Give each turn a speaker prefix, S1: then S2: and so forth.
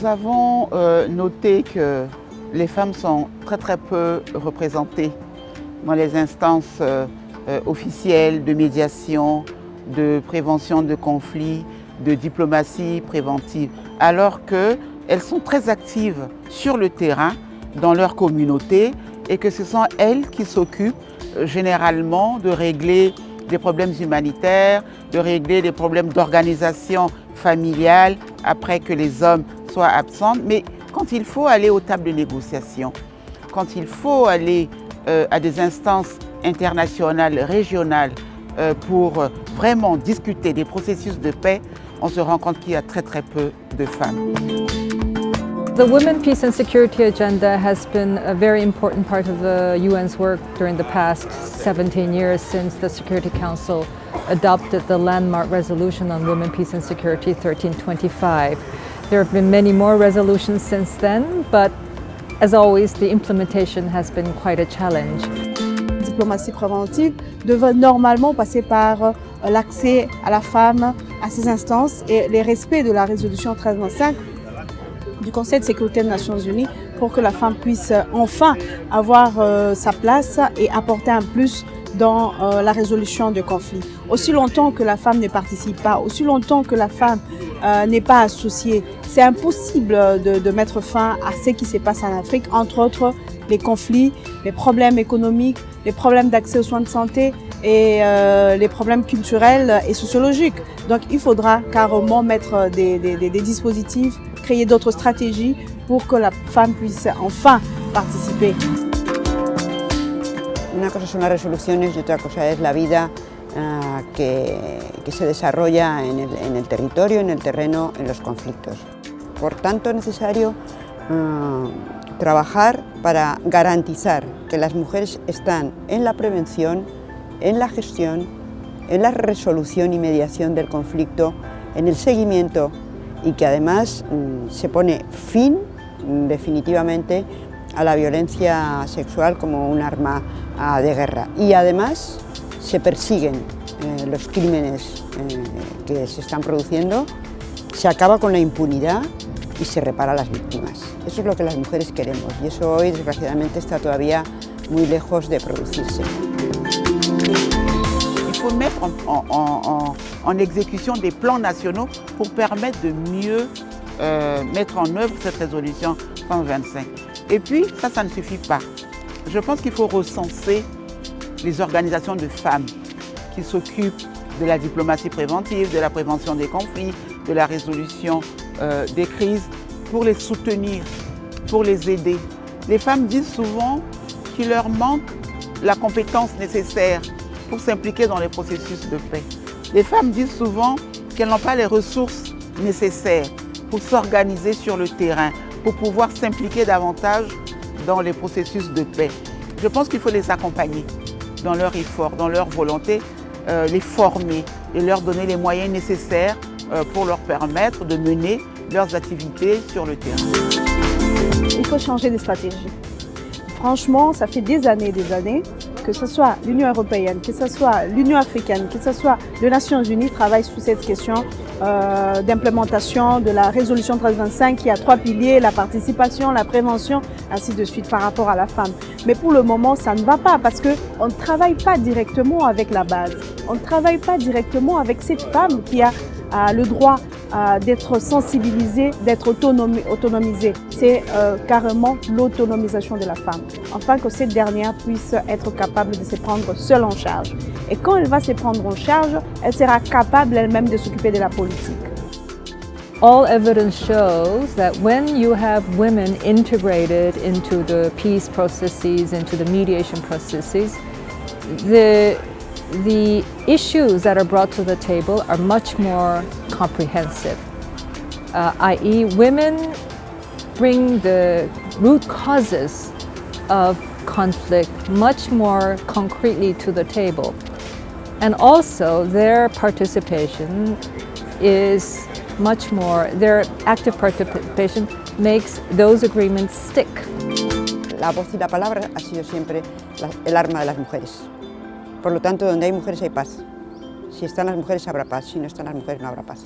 S1: avons noté que les femmes sont très peu représentées dans les instances officielles de médiation, de prévention de conflits, de diplomatie préventive, alors qu'elles sont très actives sur le terrain, dans leur communauté, et que ce sont elles qui s'occupent généralement de régler des problèmes humanitaires, de régler des problèmes d'organisation familiale après que les hommes soient absents. Mais quand il faut aller aux tables de négociation, quand il faut aller à des instances internationales, régionales, pour vraiment discuter des processus de paix, on se rend compte qu'il y a très peu de femmes.
S2: The Women, Peace and Security Agenda has been a very important part of the UN's work during the past 17 years since the Security Council adopted the landmark resolution on women, peace and security 1325. There have been many more resolutions since then, but as always, the implementation has been quite a challenge.
S3: La diplomatie préventive devrait normalement passer par l'accès à la femme à ces instances et le respect de la résolution 1325 du Conseil de sécurité des Nations Unies pour que la femme puisse enfin avoir sa place et apporter un plus dans la résolution de conflits. Aussi longtemps que la femme ne participe pas, aussi longtemps que la femme n'est pas associée, c'est impossible de mettre fin à ce qui se passe en Afrique, entre autres les conflits, les problèmes économiques, les problèmes d'accès aux soins de santé et les problèmes culturels et sociologiques. Donc il faudra carrément mettre des dispositifs, créer d'autres stratégies pour que la femme puisse enfin participer.
S4: Una cosa son las resoluciones y otra cosa es la vida que se desarrolla en el territorio, en el terreno, en los conflictos. Por tanto, es necesario trabajar para garantizar que las mujeres están en la prevención, en la gestión, en la resolución y mediación del conflicto, en el seguimiento y que además se pone fin definitivamente a la violencia sexual como un arma de guerra. Y además se persiguen los crímenes que se están produciendo, se acaba con la impunidad y se repara a las víctimas. Eso es lo que las mujeres queremos y eso hoy desgraciadamente está todavía muy lejos de producirse.
S1: Il faut mettre en exécution des plans nationaux pour permettre de mieux mettre en œuvre cette résolution 125. Et puis, ça ne suffit pas. Je pense qu'il faut recenser les organisations de femmes qui s'occupent de la diplomatie préventive, de la prévention des conflits, de la résolution des crises, pour les soutenir, pour les aider. Les femmes disent souvent qu'il leur manque la compétence nécessaire pour s'impliquer dans les processus de paix. Les femmes disent souvent qu'elles n'ont pas les ressources nécessaires pour s'organiser sur le terrain, pour pouvoir s'impliquer davantage dans les processus de paix. Je pense qu'il faut les accompagner dans leur effort, dans leur volonté, les former et leur donner les moyens nécessaires pour leur permettre de mener leurs activités sur le terrain.
S3: Il faut changer de stratégie. Franchement, ça fait des années, que ce soit l'Union européenne, que ce soit l'Union africaine, que ce soit les Nations Unies travaillent sur cette question d'implémentation de la résolution 1325 qui a 3 piliers, la participation, la prévention, ainsi de suite par rapport à la femme. Mais pour le moment, ça ne va pas parce qu'on ne travaille pas directement avec la base. On ne travaille pas directement avec cette femme qui a le droit d'être sensibilisée, d'être autonomisée. C'est carrément l'autonomisation de la femme, afin que cette dernière puisse être capable de se prendre seule en charge. Et quand elle va se prendre en charge, elle sera capable elle-même de s'occuper de la politique.
S2: All evidence shows that when you have women integrated into the peace processes, into the mediation processes, the issues that are brought to the table are much more comprehensive, i.e. women bring the root causes of conflict much more concretely to the table. And also their participation is much more, their active participation makes those agreements stick.
S4: La voz y la palabra ha sido siempre el arma de las mujeres. Por lo tanto, donde hay mujeres hay paz. Si están las mujeres habrá paz, si no están las mujeres no habrá paz.